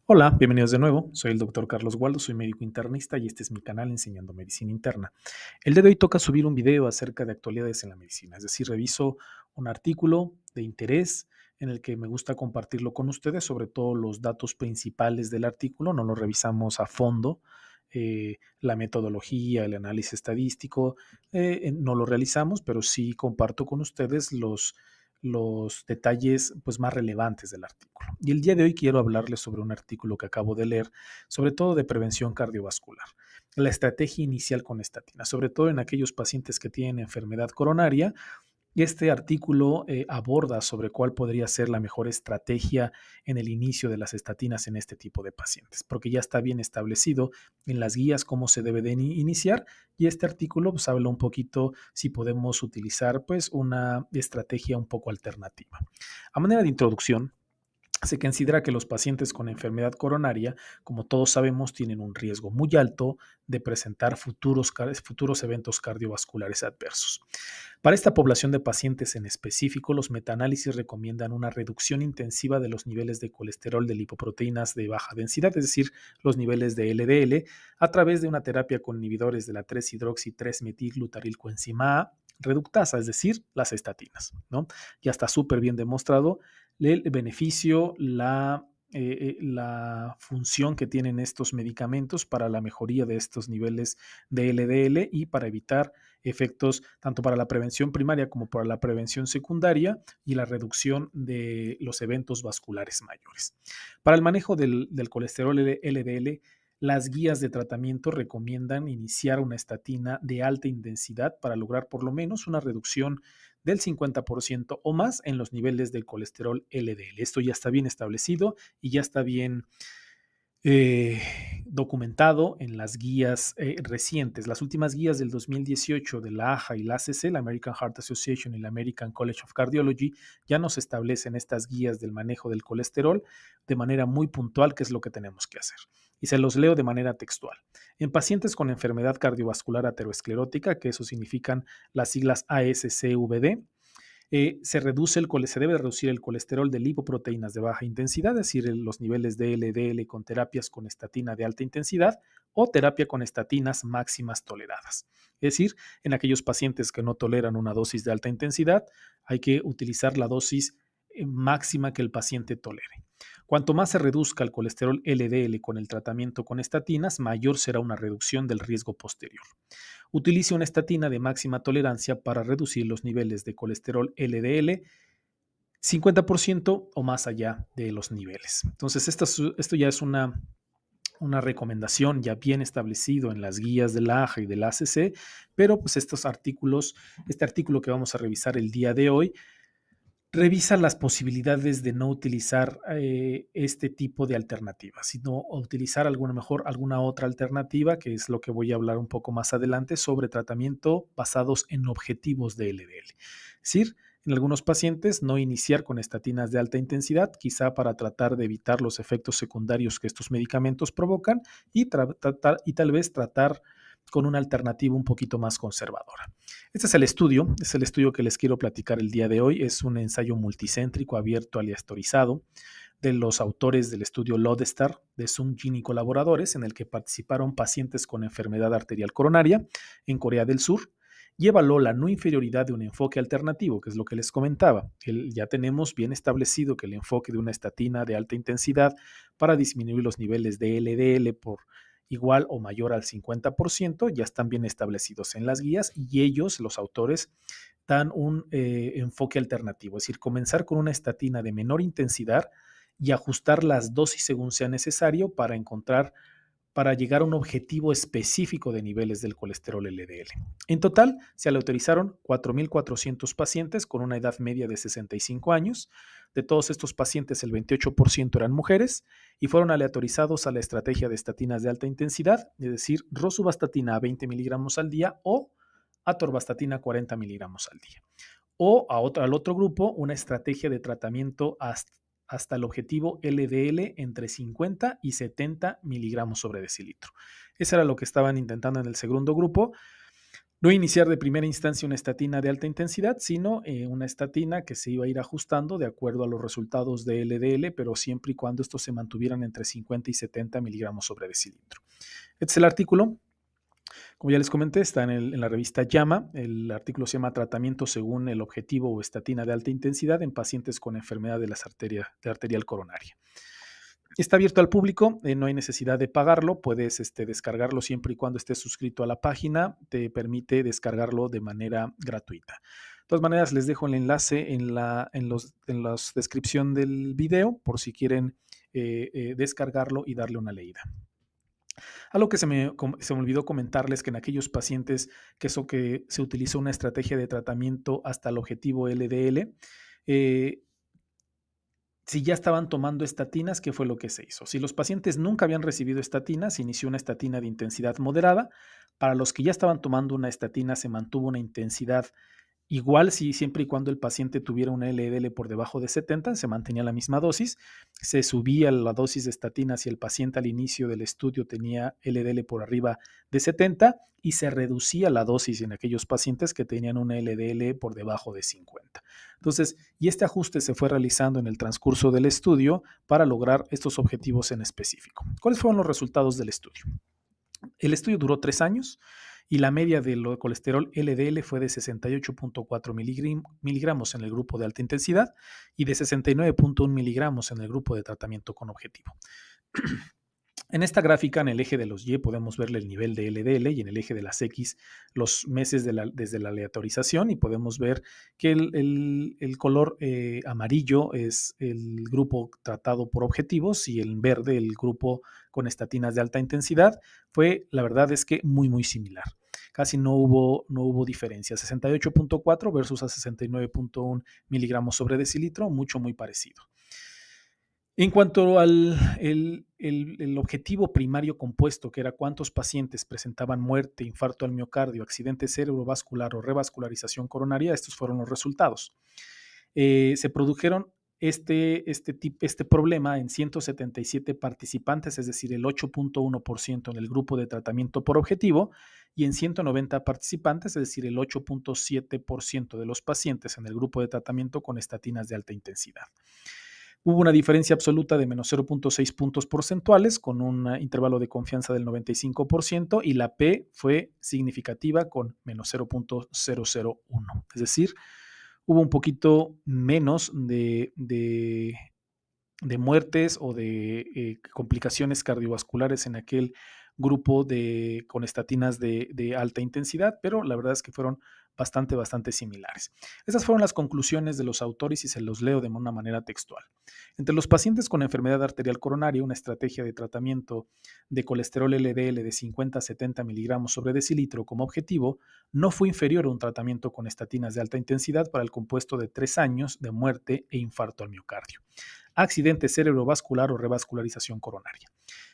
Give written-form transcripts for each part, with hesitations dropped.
Hola, bienvenidos de nuevo. Soy el doctor Carlos Waldo, soy médico internista y este es mi canal Enseñando Medicina Interna. El día de hoy toca subir un video acerca de actualidades en la medicina, es decir, reviso un artículo de interés en el que me gusta compartirlo con ustedes, sobre todo los datos principales del artículo, no lo revisamos a fondo, la metodología, el análisis estadístico, no lo realizamos, pero sí comparto con ustedes los detalles pues, más relevantes del artículo. Y el día de hoy quiero hablarles sobre un artículo que acabo de leer, sobre todo de prevención cardiovascular. La estrategia inicial con estatina, sobre todo en aquellos pacientes que tienen enfermedad coronaria. Este artículo aborda sobre cuál podría ser la mejor estrategia en el inicio de las estatinas en este tipo de pacientes, porque ya está bien establecido en las guías cómo se debe de iniciar y este artículo pues, habla un poquito si podemos utilizar pues una estrategia un poco alternativa. A manera de introducción, se considera que los pacientes con enfermedad coronaria, como todos sabemos, tienen un riesgo muy alto de presentar futuros eventos cardiovasculares adversos. Para esta población de pacientes en específico, los metaanálisis recomiendan una reducción intensiva de los niveles de colesterol de lipoproteínas de baja densidad, es decir, los niveles de LDL, a través de una terapia con inhibidores de la 3-hidroxi-3-metilglutarilcoenzima A reductasa, es decir, las estatinas, ¿no? Ya está súper bien demostrado el beneficio, la función que tienen estos medicamentos para la mejoría de estos niveles de LDL y para evitar efectos tanto para la prevención primaria como para la prevención secundaria y la reducción de los eventos vasculares mayores. Para el manejo del colesterol LDL, las guías de tratamiento recomiendan iniciar una estatina de alta intensidad para lograr por lo menos una reducción del 50% o más en los niveles del colesterol LDL. Esto ya está bien establecido y ya está bien eh, documentado en las guías recientes. Las últimas guías del 2018 de la AHA y la ACC, la American Heart Association y la American College of Cardiology, ya nos establecen estas guías del manejo del colesterol de manera muy puntual, qué es lo que tenemos que hacer. Y se los leo de manera textual. En pacientes con enfermedad cardiovascular aterosclerótica, que eso significan las siglas ASCVD, se debe reducir el colesterol de lipoproteínas de baja intensidad, es decir, los niveles de LDL con terapias con estatina de alta intensidad o terapia con estatinas máximas toleradas. Es decir, en aquellos pacientes que no toleran una dosis de alta intensidad, hay que utilizar la dosis máxima que el paciente tolere. Cuanto más se reduzca el colesterol LDL con el tratamiento con estatinas, mayor será una reducción del riesgo posterior. Utilice una estatina de máxima tolerancia para reducir los niveles de colesterol LDL 50% o más allá de los niveles. Entonces, esto ya es una recomendación ya bien establecido en las guías de la AJA y de la ACC, pero pues este artículo que vamos a revisar el día de hoy, revisa las posibilidades de no utilizar este tipo de alternativas, sino utilizar alguna otra alternativa, que es lo que voy a hablar un poco más adelante sobre tratamiento basados en objetivos de LDL. Es decir, en algunos pacientes no iniciar con estatinas de alta intensidad, quizá para tratar de evitar los efectos secundarios que estos medicamentos provocan y tal vez tratar con una alternativa un poquito más conservadora. Este es el estudio que les quiero platicar el día de hoy. Es un ensayo multicéntrico abierto aleatorizado de los autores del estudio Lodestar de Sung Jin y colaboradores, en el que participaron pacientes con enfermedad arterial coronaria en Corea del Sur y evaluó la no inferioridad de un enfoque alternativo, que es lo que les comentaba. Ya tenemos bien establecido que el enfoque de una estatina de alta intensidad para disminuir los niveles de LDL por igual o mayor al 50%, ya están bien establecidos en las guías y ellos, los autores, dan un enfoque alternativo, es decir, comenzar con una estatina de menor intensidad y ajustar las dosis según sea necesario para llegar a un objetivo específico de niveles del colesterol LDL. En total, se le autorizaron 4.400 pacientes con una edad media de 65 años. De todos estos pacientes, el 28% eran mujeres y fueron aleatorizados a la estrategia de estatinas de alta intensidad, es decir, rosuvastatina a 20 miligramos al día o atorvastatina a 40 miligramos al día. O al otro grupo, una estrategia de tratamiento hasta el objetivo LDL entre 50 y 70 miligramos sobre decilitro. Eso era lo que estaban intentando en el segundo grupo. No iniciar de primera instancia una estatina de alta intensidad, sino una estatina que se iba a ir ajustando de acuerdo a los resultados de LDL, pero siempre y cuando estos se mantuvieran entre 50 y 70 miligramos sobre decilitro. Este es el artículo. Como ya les comenté, está en la revista JAMA. El artículo se llama Tratamiento según el objetivo o estatina de alta intensidad en pacientes con enfermedad de la arterial coronaria. Está abierto al público, no hay necesidad de pagarlo, puedes descargarlo siempre y cuando estés suscrito a la página, te permite descargarlo de manera gratuita. De todas maneras, les dejo el enlace en la descripción del video por si quieren descargarlo y darle una leída. Algo que se me olvidó comentarles que en aquellos pacientes que se utilizó una estrategia de tratamiento hasta el objetivo LDL, si ya estaban tomando estatinas, ¿qué fue lo que se hizo? Si los pacientes nunca habían recibido estatinas, se inició una estatina de intensidad moderada. Para los que ya estaban tomando una estatina, se mantuvo una intensidad igual, si siempre y cuando el paciente tuviera una LDL por debajo de 70, se mantenía la misma dosis, se subía la dosis de estatina si el paciente al inicio del estudio tenía LDL por arriba de 70 y se reducía la dosis en aquellos pacientes que tenían una LDL por debajo de 50. Entonces, y este ajuste se fue realizando en el transcurso del estudio para lograr estos objetivos en específico. ¿Cuáles fueron los resultados del estudio? El estudio duró 3 años y la media del colesterol LDL fue de 68.4 miligramos en el grupo de alta intensidad y de 69.1 miligramos en el grupo de tratamiento con objetivo. En esta gráfica, en el eje de los Y, podemos verle el nivel de LDL y en el eje de las X los meses desde la aleatorización y podemos ver que el color amarillo es el grupo tratado por objetivos y el verde el grupo con estatinas de alta intensidad. La verdad es que muy similar. Casi no hubo diferencia. 68.4 versus a 69.1 miligramos sobre decilitro, muy parecido. En cuanto al el objetivo primario compuesto, que era cuántos pacientes presentaban muerte, infarto al miocardio, accidente cerebrovascular o revascularización coronaria, estos fueron los resultados. Se produjeron este problema en 177 participantes, es decir, el 8.1% en el grupo de tratamiento por objetivo, y en 190 participantes, es decir, el 8.7% de los pacientes en el grupo de tratamiento con estatinas de alta intensidad. Hubo una diferencia absoluta de menos 0.6 puntos porcentuales con un intervalo de confianza del 95% y la P fue significativa con menos 0.001. Es decir, hubo un poquito menos de muertes o de complicaciones cardiovasculares en aquel grupo con estatinas de alta intensidad, pero la verdad es que fueron bastante similares. Estas fueron las conclusiones de los autores y se los leo de una manera textual. Entre los pacientes con enfermedad arterial coronaria, una estrategia de tratamiento de colesterol LDL de 50 a 70 miligramos sobre decilitro como objetivo no fue inferior a un tratamiento con estatinas de alta intensidad para el compuesto de 3 años de muerte e infarto al miocardio, accidente cerebrovascular o revascularización coronaria.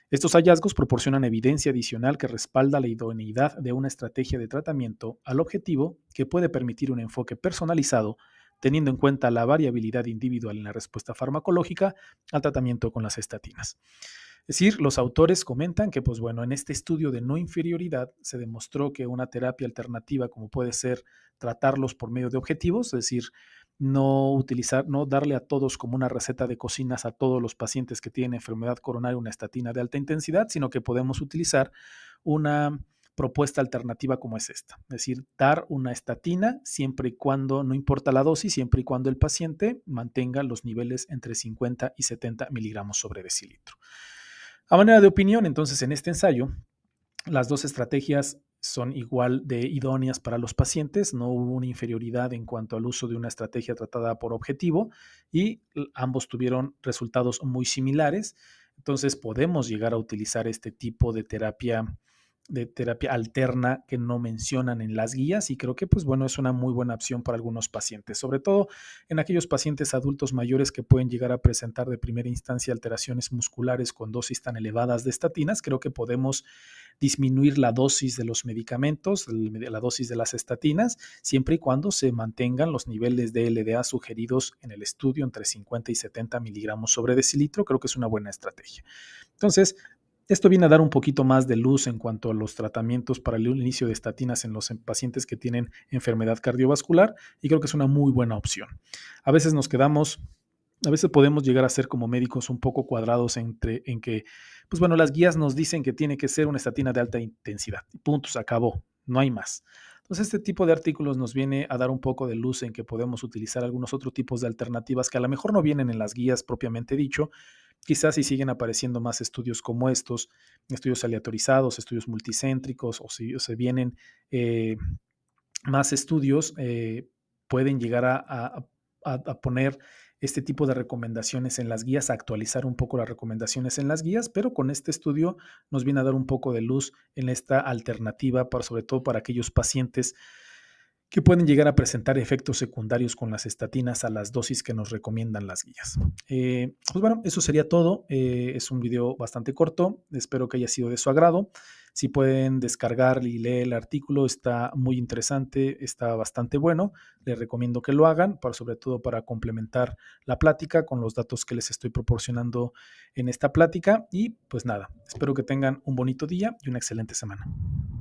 Estos hallazgos proporcionan evidencia adicional que respalda la idoneidad de una estrategia de tratamiento al objetivo que puede permitir un enfoque personalizado, teniendo en cuenta la variabilidad individual en la respuesta farmacológica al tratamiento con las estatinas. Es decir, los autores comentan que, pues bueno, en este estudio de no inferioridad se demostró que una terapia alternativa, como puede ser tratarlos por medio de objetivos, es decir, no darle a todos como una receta de cocinas a todos los pacientes que tienen enfermedad coronaria una estatina de alta intensidad, sino que podemos utilizar una propuesta alternativa como es esta, es decir, dar una estatina siempre y cuando, no importa la dosis, siempre y cuando el paciente mantenga los niveles entre 50 y 70 miligramos sobre decilitro. A manera de opinión, entonces, en este ensayo, las dos estrategias son igual de idóneas para los pacientes, no hubo una inferioridad en cuanto al uso de una estrategia tratada por objetivo y ambos tuvieron resultados muy similares. Entonces podemos llegar a utilizar este tipo de terapia alterna que no mencionan en las guías y creo que pues bueno es una muy buena opción para algunos pacientes, sobre todo en aquellos pacientes adultos mayores que pueden llegar a presentar de primera instancia alteraciones musculares con dosis tan elevadas de estatinas. Creo que podemos disminuir la dosis de los medicamentos, la dosis de las estatinas, siempre y cuando se mantengan los niveles de LDA sugeridos en el estudio entre 50 y 70 miligramos sobre decilitro. Creo que es una buena estrategia. Entonces, Esto viene a dar un poquito más de luz en cuanto a los tratamientos para el inicio de estatinas en los pacientes que tienen enfermedad cardiovascular y creo que es una muy buena opción. A veces nos quedamos, a veces podemos llegar a ser como médicos un poco cuadrados en que, pues bueno, las guías nos dicen que tiene que ser una estatina de alta intensidad. Punto, se acabó, no hay más. Entonces, este tipo de artículos nos viene a dar un poco de luz en que podemos utilizar algunos otros tipos de alternativas que a lo mejor no vienen en las guías propiamente dicho. Quizás si siguen apareciendo más estudios como estos, estudios aleatorizados, estudios multicéntricos, o si se vienen eh, más estudios, pueden llegar a poner este tipo de recomendaciones en las guías, a actualizar un poco las recomendaciones en las guías, pero con este estudio nos viene a dar un poco de luz en esta alternativa, para, sobre todo para aquellos pacientes que pueden llegar a presentar efectos secundarios con las estatinas a las dosis que nos recomiendan las guías. Pues bueno, eso sería todo. Es un video bastante corto. Espero que haya sido de su agrado. Si pueden descargar y leer el artículo, está muy interesante, está bastante bueno. Les recomiendo que lo hagan, sobre todo para complementar la plática con los datos que les estoy proporcionando en esta plática. Y pues nada, espero que tengan un bonito día y una excelente semana.